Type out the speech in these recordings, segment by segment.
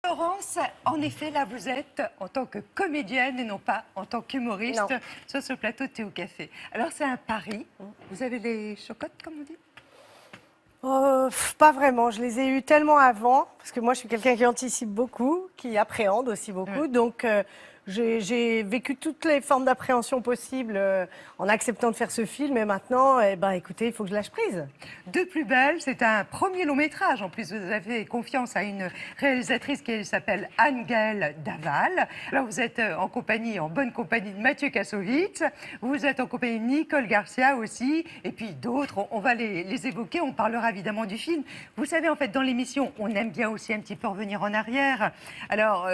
Laurence, en effet, là, vous êtes en tant que comédienne et non pas en tant qu'humoriste sur ce plateau de Thé au Café. Alors, c'est un pari. Vous avez les chocottes, comme on dit? Pas vraiment, je les ai eus tellement avant, parce que moi je suis quelqu'un qui anticipe beaucoup, qui appréhende aussi beaucoup, donc j'ai vécu toutes les formes d'appréhension possibles en acceptant de faire ce film, et maintenant, écoutez, il faut que je lâche prise. De plus belle, c'est un premier long métrage. En plus, vous avez confiance à une réalisatrice qui s'appelle Anne-Gaëlle Daval. Alors, vous êtes en bonne compagnie de Mathieu Kassovitz, vous êtes en compagnie de Nicole Garcia aussi, et puis d'autres, on va les évoquer, on parlera évidemment du film. Vous savez, en fait, dans l'émission, on aime bien aussi un petit peu revenir en arrière. Alors,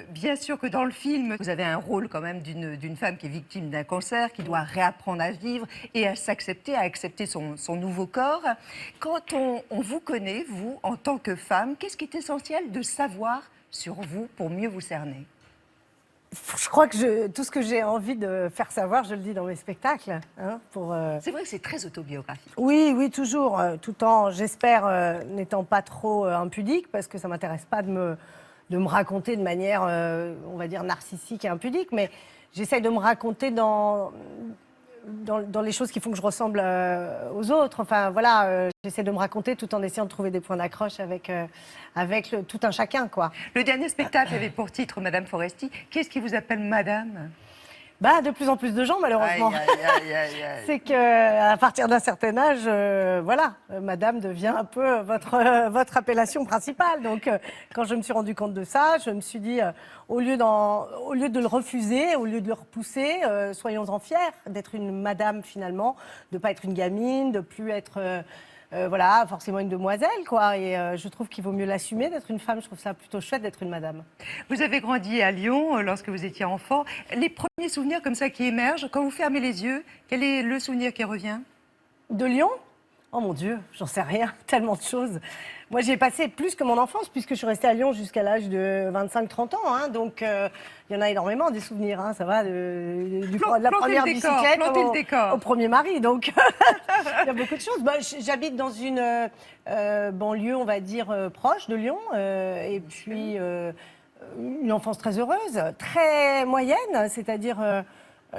bien sûr que dans le film, vous avez un rôle quand même d'une femme qui est victime d'un cancer, qui doit réapprendre à vivre et à s'accepter, à accepter son nouveau corps. Quand on vous connaît, vous, en tant que femme, qu'est-ce qui est essentiel de savoir sur vous pour mieux vous cerner? Je crois que tout ce que j'ai envie de faire savoir, je le dis dans mes spectacles. C'est vrai que c'est très autobiographique. Oui, oui, toujours, tout en, j'espère, n'étant pas trop impudique, parce que ça ne m'intéresse pas de me raconter de manière, on va dire, narcissique et impudique, mais j'essaye de me raconter dans les choses qui font que je ressemble aux autres. Enfin, voilà, j'essaie de me raconter tout en essayant de trouver des points d'accroche avec tout un chacun, quoi. Le dernier spectacle avait pour titre Madame Foresti. Qu'est-ce qui vous appelle Madame? De plus en plus de gens, malheureusement. C'est qu'à partir d'un certain âge, Madame devient un peu votre appellation principale. Donc, quand je me suis rendu compte de ça, je me suis dit, au lieu de le refuser, au lieu de le repousser, soyons-en fiers d'être une Madame finalement, de ne pas être une gamine, de plus être... forcément une demoiselle, quoi. Et je trouve qu'il vaut mieux l'assumer d'être une femme. Je trouve ça plutôt chouette d'être une madame. Vous avez grandi à Lyon lorsque vous étiez enfant. Les premiers souvenirs comme ça qui émergent, quand vous fermez les yeux, quel est le souvenir qui revient? De Lyon? Oh mon Dieu, j'en sais rien, tellement de choses. Moi, j'y ai passé plus que mon enfance, puisque je suis restée à Lyon jusqu'à l'âge de 25-30 ans. Hein, donc, il y en a énormément, des souvenirs. Hein, ça va, de la première bicyclette au premier mari. Donc, il y a beaucoup de choses. J'habite dans une banlieue, on va dire, proche de Lyon. Et puis, une enfance très heureuse, très moyenne, c'est-à-dire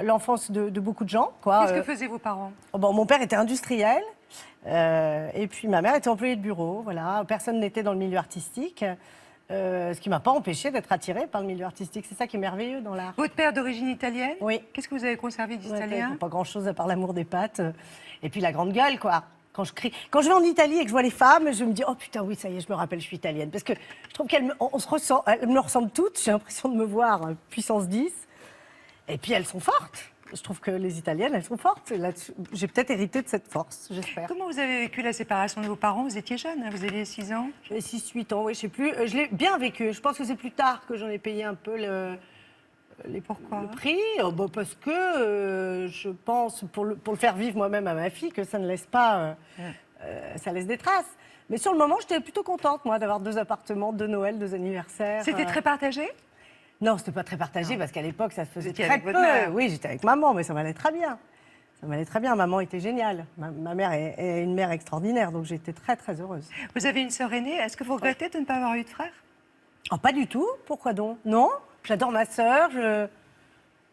l'enfance de beaucoup de gens. Qu'est-ce que faisaient vos parents? Mon père était industriel. Et puis ma mère était employée de bureau, voilà. Personne n'était dans le milieu artistique, ce qui ne m'a pas empêchée d'être attirée par le milieu artistique. C'est ça qui est merveilleux dans l'art. Votre père d'origine italienne? Oui. Qu'est-ce que vous avez conservé d'italien? Pas grand-chose à part l'amour des pâtes. Et puis la grande gueule, quoi. Quand je crie, quand je vais en Italie et que je vois les femmes, je me dis, oh putain, oui, ça y est, je me rappelle, je suis italienne. Parce que je trouve elles me ressemblent toutes. J'ai l'impression de me voir puissance 10. Et puis elles sont fortes. Je trouve que les Italiennes, elles sont fortes. J'ai peut-être hérité de cette force, j'espère. Comment vous avez vécu la séparation de vos parents? Vous étiez jeune, hein, vous aviez 6 ans? J'avais 6-8 ans, oui, je sais plus. Je l'ai bien vécu. Je pense que c'est plus tard que j'en ai payé un peu le prix. Parce que je pense, pour le faire vivre moi-même à ma fille, que ça ne laisse pas... ça laisse des traces. Mais sur le moment, j'étais plutôt contente, moi, d'avoir 2 appartements, 2 Noëls, 2 anniversaires. C'était très partagé? Non, c'était pas très partagé parce qu'à l'époque, ça se faisait très avec peu. votre mère. Oui, j'étais avec maman, mais ça m'allait très bien. Ça m'allait très bien. Maman était géniale. Ma mère est une mère extraordinaire, donc j'étais très, très heureuse. Vous avez une sœur aînée. Est-ce que vous regrettez de ne pas avoir eu de frère? Oh, pas du tout. Pourquoi donc? Non, j'adore ma sœur.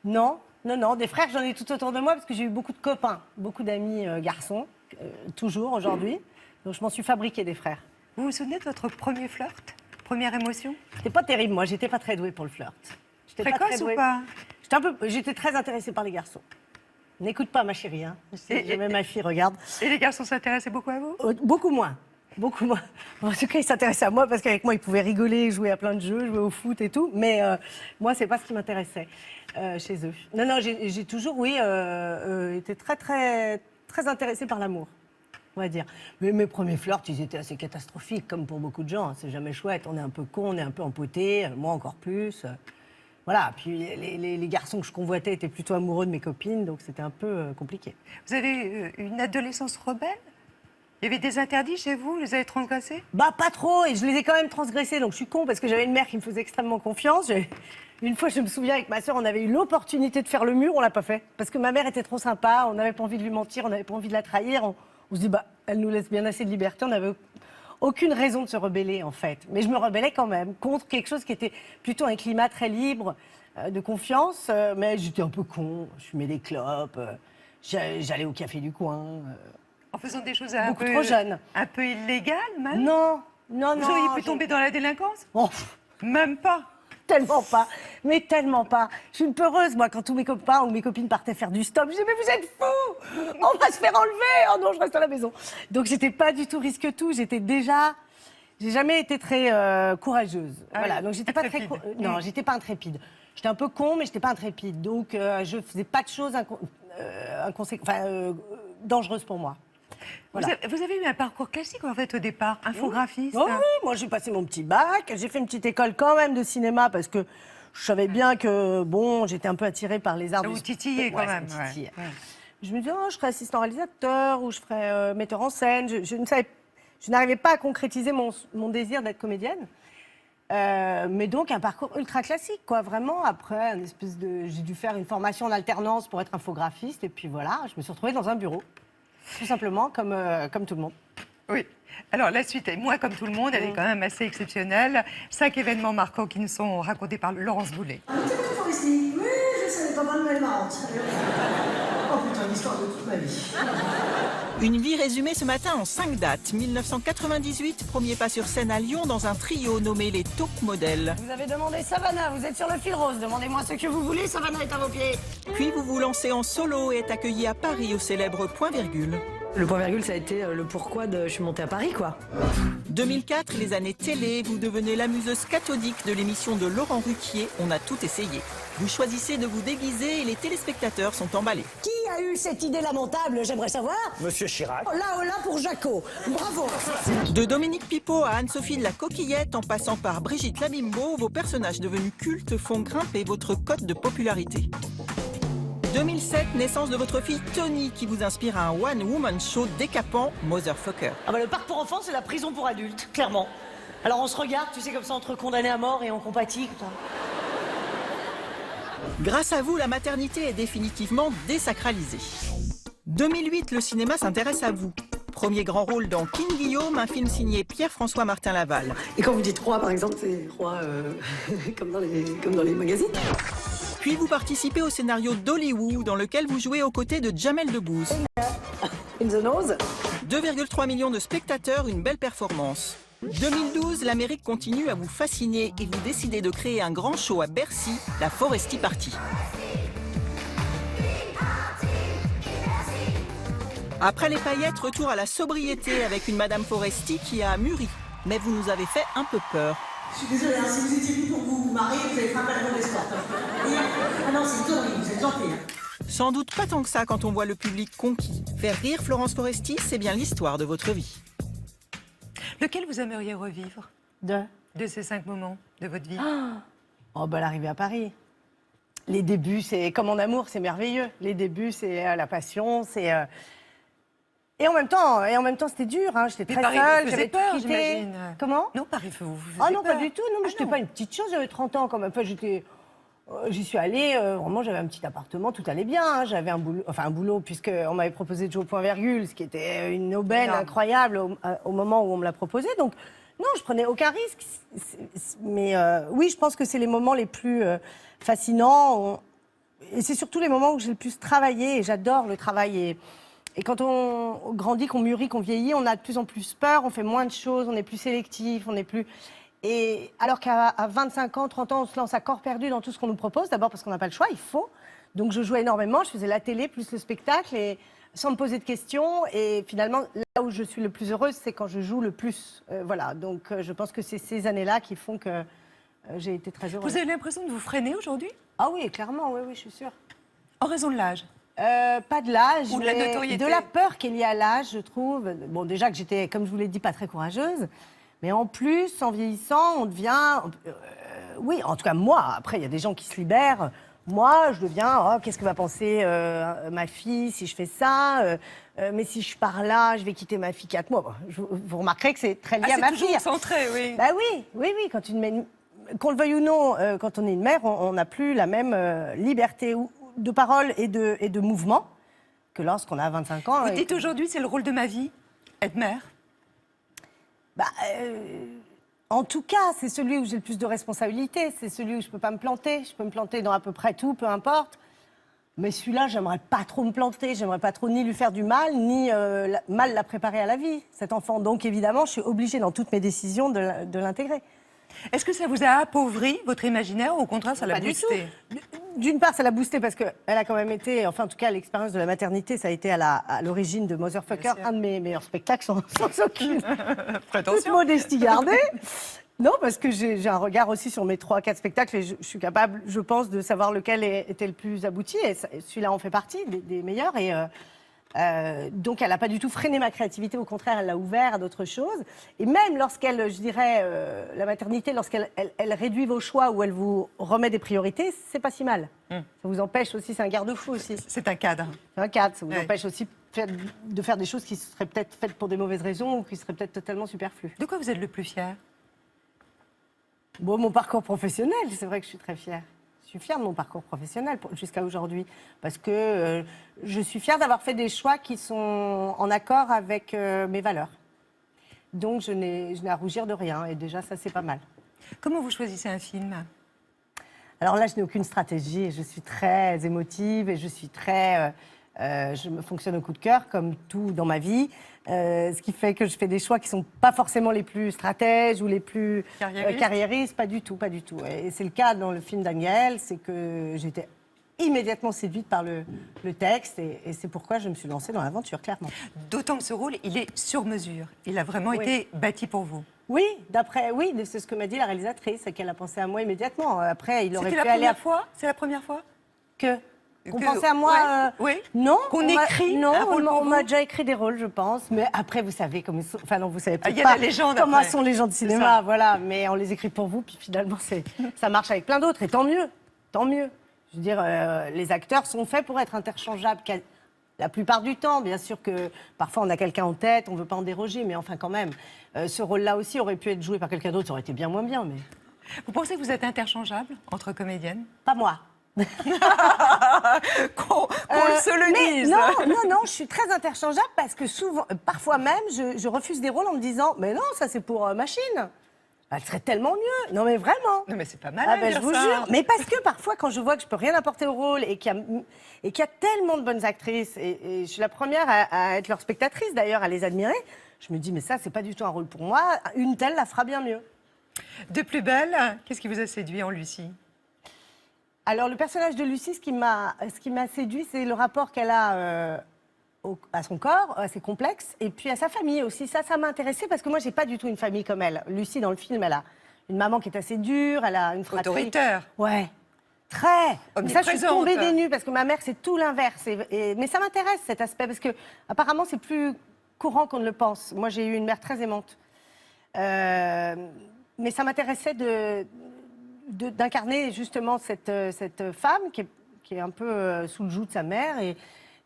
Non. Des frères, j'en ai tout autour de moi parce que j'ai eu beaucoup de copains, beaucoup d'amis garçons, toujours aujourd'hui. Donc je m'en suis fabriqué des frères. Vous vous souvenez de votre premier flirt? Première émotion? C'était pas terrible, moi. J'étais pas très douée pour le flirt. Précoce ou pas? J'étais très intéressée par les garçons. N'écoute pas ma chérie, hein. Même ma fille, regarde. Et les garçons s'intéressaient beaucoup à vous? Beaucoup moins. Beaucoup moins. En tout cas, ils s'intéressaient à moi parce qu'avec moi, ils pouvaient rigoler, jouer à plein de jeux, jouer au foot et tout. Mais moi, c'est pas ce qui m'intéressait chez eux. Non, j'ai toujours, été très, très, très intéressée par l'amour, on va dire. Mais mes premiers flirts, ils étaient assez catastrophiques, comme pour beaucoup de gens. C'est jamais chouette. On est un peu con, on est un peu empoté. Moi, encore plus. Voilà, puis les garçons que je convoitais étaient plutôt amoureux de mes copines, donc c'était un peu compliqué. Vous avez une adolescence rebelle? Il y avait des interdits chez vous? Vous les avez transgressés? Pas trop, et je les ai quand même transgressés, donc je suis con parce que j'avais une mère qui me faisait extrêmement confiance. Une fois, je me souviens, avec ma sœur, on avait eu l'opportunité de faire le mur, on l'a pas fait. Parce que ma mère était trop sympa, on n'avait pas envie de lui mentir, on n'avait pas envie de la trahir. On se dit, elle nous laisse bien assez de liberté, aucune raison de se rebeller, en fait. Mais je me rebellais quand même contre quelque chose qui était plutôt un climat très libre, de confiance. Mais j'étais un peu con, je fumais des clopes, j'allais au café du coin. En faisant des choses Beaucoup trop jeune. un peu illégales, même. Non, non, Vous non. auriez pu tomber dans la délinquance? Oh, Même pas. tellement pas, mais tellement pas. Je suis une peureuse, moi, quand tous mes copains ou mes copines partaient faire du stop. Je disais, mais vous êtes fous! On va se faire enlever! Oh non, je reste à la maison. Donc, j'étais pas du tout risque-tout. J'ai jamais été très courageuse. Ah voilà, oui, donc j'étais pas très. intrépide. Non, j'étais pas intrépide. J'étais un peu con, mais j'étais pas intrépide. Donc, je faisais pas de choses dangereuses pour moi. Voilà. Vous avez eu un parcours classique, en fait, au départ, infographiste. Oh oui, moi j'ai passé mon petit bac, j'ai fait une petite école quand même de cinéma parce que je savais bien que, bon, j'étais un peu attirée par les arts Ça du vous titillait quand même. ça me titillait. Ouais. Je me disais, oh, je serais assistant réalisateur ou je ferais metteur en scène. Je n'arrivais pas à concrétiser mon désir d'être comédienne. Mais donc un parcours ultra classique, quoi, vraiment. Après, j'ai dû faire une formation en alternance pour être infographiste et puis voilà, je me suis retrouvée dans un bureau. Tout simplement, comme tout le monde. Oui. Alors, la suite est, moi, comme tout le monde, elle est quand même assez exceptionnelle. 5 événements marquants qui nous sont racontés par Laurence Boulet. Ah, peut-être que Foresti. Oui, je savais pas mal, mais elle est marrante. Oh putain, l'histoire de toute ma vie. Une vie résumée ce matin en 5 dates. 1998, premier pas sur scène à Lyon dans un trio nommé les Top Models. Vous avez demandé Savannah, vous êtes sur le fil rose. Demandez-moi ce que vous voulez, Savannah est à vos pieds. Puis vous vous lancez en solo et êtes accueilli à Paris au célèbre Point Virgule. Le point virgule, ça a été le pourquoi de je suis montée à Paris, quoi. 2004, les années télé, vous devenez l'amuseuse cathodique de l'émission de Laurent Ruquier, On a tout essayé. Vous choisissez de vous déguiser et les téléspectateurs sont emballés. Qui a eu cette idée lamentable, j'aimerais savoir? Monsieur Chirac. Oh là pour Jaco. Bravo. De Dominique Pipeau à Anne-Sophie de la Coquillette, en passant par Brigitte Labimbo, vos personnages devenus cultes font grimper votre cote de popularité. 2007, naissance de votre fille Tony qui vous inspire à un one-woman show décapant, Motherfucker. Ah bah, le parc pour enfants, c'est la prison pour adultes, clairement. Alors on se regarde, tu sais, comme ça, entre condamnés à mort et on compatit, comme ça. Grâce à vous, la maternité est définitivement désacralisée. 2008, le cinéma s'intéresse à vous. Premier grand rôle dans King Guillaume, un film signé Pierre-François Martin Laval. Et quand vous dites roi, par exemple, c'est roi comme dans les magazines. Puis vous participez au scénario d'Hollywood, dans lequel vous jouez aux côtés de Jamel Debbouze. In the nose. 2,3 millions de spectateurs, une belle performance. 2012, l'Amérique continue à vous fasciner et vous décidez de créer un grand show à Bercy, la Foresti Party. Après les paillettes, retour à la sobriété avec une Madame Foresti qui a mûri. Mais vous nous avez fait un peu peur. Je suis désolée, hein, si vous étiez venu pour vous marier, vous avez frappé la mauvaise porte. Ah non, c'est une connerie, vous êtes gentil. Sans doute pas tant que ça quand on voit le public conquis. Faire rire Florence Foresti, c'est bien l'histoire de votre vie. Lequel vous aimeriez revivre de ces 5 moments de votre vie? Oh, bah, l'arrivée à Paris. Les débuts, c'est comme en amour, c'est merveilleux. Les débuts, c'est la passion, c'est... Et en même temps, c'était dur. Hein. J'étais très Paris seule, vous j'avais faisait peur, tout quitté. j'imagine. Comment? Non, Paris vous faisait Ah non, peur. pas du tout. Non, mais j'étais pas une petite chose. J'avais 30 ans quand même. Enfin, j'y suis allée. Vraiment, j'avais un petit appartement, tout allait bien. Hein. J'avais un boulot, puisqu'on m'avait proposé de jouer au point virgule, ce qui était une aubaine incroyable au moment où on me l'a proposé. Donc, non, je prenais aucun risque. Mais oui, je pense que c'est les moments les plus fascinants. Et c'est surtout les moments où j'ai le plus travaillé. Et j'adore le travail. Et quand on grandit, qu'on mûrit, qu'on vieillit, on a de plus en plus peur, on fait moins de choses, on est plus sélectif, on est plus... Et alors qu'à 25 ans, 30 ans, on se lance à corps perdu dans tout ce qu'on nous propose, d'abord parce qu'on n'a pas le choix, il faut. Donc je jouais énormément, je faisais la télé plus le spectacle, et sans me poser de questions. Et finalement, là où je suis le plus heureuse, c'est quand je joue le plus. Voilà, donc je pense que c'est ces années-là qui font que j'ai été très heureuse. Vous avez l'impression de vous freiner aujourd'hui? Ah oui, clairement, oui, je suis sûre. En raison de l'âge? Pas de l'âge, Ou de la mais notoriété. de la peur qu'il y a à l'âge, je trouve. Bon, déjà que j'étais, comme je vous l'ai dit, pas très courageuse. Mais en plus, en vieillissant, on devient... oui, en tout cas, moi, après, il y a des gens qui se libèrent. Moi, je deviens, oh, qu'est-ce que va penser ma fille si je fais ça mais si je pars là, je vais quitter ma fille 4 mois. Bon, vous remarquerez que c'est très lié à ma c'est fille. toujours centré, oui. Bah oui. Quand qu'on le veuille ou non, quand on est une mère, on n'a plus la même liberté de parole et de mouvement que lorsqu'on a 25 ans. Vous dites aujourd'hui, c'est le rôle de ma vie, être mère? Bah, en tout cas, c'est celui où j'ai le plus de responsabilités. C'est celui où je ne peux pas me planter. Je peux me planter dans à peu près tout, peu importe. Mais celui-là, j'aimerais pas trop me planter. J'aimerais pas trop ni lui faire du mal, ni mal la préparer à la vie, cet enfant. Donc, évidemment, je suis obligée dans toutes mes décisions de l'intégrer. Est-ce que ça vous a appauvri votre imaginaire ou au contraire ça l'a Pas du boosté? D'une part, ça l'a boosté parce qu'elle a quand même été, enfin en tout cas l'expérience de la maternité, ça a été à l'origine de Motherfucker, un de mes meilleurs spectacles sans aucune toute modestie gardée. Non, parce que j'ai un regard aussi sur mes 3-4 spectacles et je suis capable, je pense, de savoir lequel était le plus abouti. Et celui-là en fait partie des meilleurs. Et donc, elle n'a pas du tout freiné ma créativité. Au contraire, elle l'a ouvert à d'autres choses. Et même lorsqu'elle, je dirais, la maternité, lorsqu'elle elle réduit vos choix ou elle vous remet des priorités, c'est pas si mal. Ça vous empêche aussi, c'est un garde-fou aussi. C'est un cadre. C'est un cadre, ça vous Ouais. empêche aussi de faire des choses qui seraient peut-être faites pour des mauvaises raisons ou qui seraient peut-être totalement superflues. De quoi vous êtes le plus fier? Bon, mon parcours professionnel, c'est vrai que je suis très fière. Je suis fière de mon parcours professionnel jusqu'à aujourd'hui parce que je suis fière d'avoir fait des choix qui sont en accord avec mes valeurs. Donc, je n'ai à rougir de rien et déjà, ça, c'est pas mal. Comment vous choisissez un film? Alors là, je n'ai aucune stratégie et je suis très émotive et je suis très... je me fonctionne au coup de cœur, comme tout dans ma vie. Ce qui fait que je fais des choix qui ne sont pas forcément les plus stratèges ou les plus carriéristes. Pas du tout, pas du tout. Et c'est le cas dans le film d'Angel, c'est que j'étais immédiatement séduite par le texte et c'est pourquoi je me suis lancée dans l'aventure, clairement. D'autant que ce rôle, il est sur mesure. Il a vraiment été bâti pour vous. Oui, c'est ce que m'a dit la réalisatrice, c'est qu'elle a pensé à moi immédiatement. Après, il aurait C'était pu la aller première fois? C'est la première fois? Qu'on pensait à moi. Oui. Non. Qu'on écrit Non, un rôle pour on m'a vous? déjà écrit des rôles, je pense. Mais après, vous savez comment ils sont. Enfin, non, vous savez peut-être Il y a pas la légende comment après. sont les gens de cinéma, voilà. Mais on les écrit pour vous, puis finalement, ça marche avec plein d'autres. Et tant mieux, tant mieux. Je veux dire, les acteurs sont faits pour être interchangeables. La plupart du temps, bien sûr que parfois on a quelqu'un en tête, on ne veut pas en déroger, mais enfin quand même, ce rôle-là aussi aurait pu être joué par quelqu'un d'autre, ça aurait été bien moins bien, mais... Vous pensez que vous êtes interchangeable entre comédiennes? Pas moi. Qu'on se le mais dise. non, je suis très interchangeable parce que souvent, parfois même, je refuse des rôles en me disant, mais non, ça c'est pour machine. Elle serait tellement mieux. Non mais vraiment. Non mais c'est pas mal Ah à ben, dire je vous ça. jure. Mais parce que parfois, quand je vois que je peux rien apporter au rôle et qu'il y a tellement de bonnes actrices, et je suis la première à être leur spectatrice d'ailleurs, à les admirer, je me dis, mais ça, c'est pas du tout un rôle pour moi. Une telle la fera bien mieux. De plus belle, qu'est-ce qui vous a séduit en Lucie? Alors, le personnage de Lucie, ce qui m'a séduit, c'est le rapport qu'elle a à son corps, à ses complexes, et puis à sa famille aussi. Ça m'a intéressée parce que moi, j'ai pas du tout une famille comme elle. Lucie, dans le film, elle a une maman qui est assez dure, elle a une fratrie... Autoritaire. Ouais, très. Mais ça, je suis Omniprésente. tombée des nues parce que ma mère, c'est tout l'inverse. Mais ça m'intéresse, cet aspect, parce que apparemment, c'est plus courant qu'on ne le pense. Moi, j'ai eu une mère très aimante. Mais ça m'intéressait d'incarner justement cette femme qui est un peu sous le joug de sa mère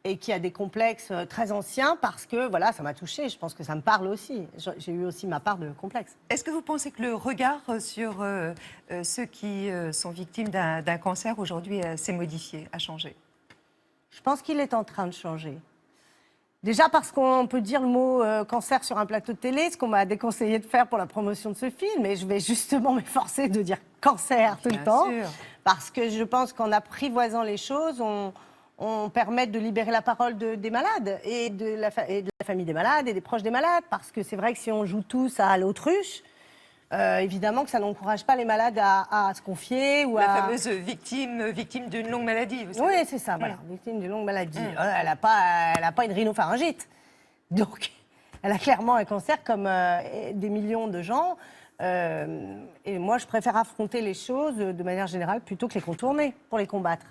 et qui a des complexes très anciens parce que, voilà, ça m'a touchée. Je pense que ça me parle aussi. J'ai eu aussi ma part de complexes. Est-ce que vous pensez que le regard sur ceux qui sont victimes d'un cancer aujourd'hui s'est modifié, a changé? Je pense qu'il est en train de changer. Déjà parce qu'on peut dire le mot cancer sur un plateau de télé, ce qu'on m'a déconseillé de faire pour la promotion de ce film, et je vais justement m'efforcer de dire cancer tout le temps, sûr. parce que je pense qu'en apprivoisant les choses, on permet de libérer la parole des malades et de la famille des malades et des proches des malades, parce que c'est vrai que si on joue tous à l'autruche, évidemment que ça n'encourage pas les malades à se confier ou La à... fameuse victime d'une longue maladie, vous savez. Oui, c'est ça, voilà, victime d'une longue maladie. Elle n'a pas une rhinopharyngite. Donc, elle a clairement un cancer comme des millions de gens. Et moi, je préfère affronter les choses de manière générale plutôt que les contourner pour les combattre.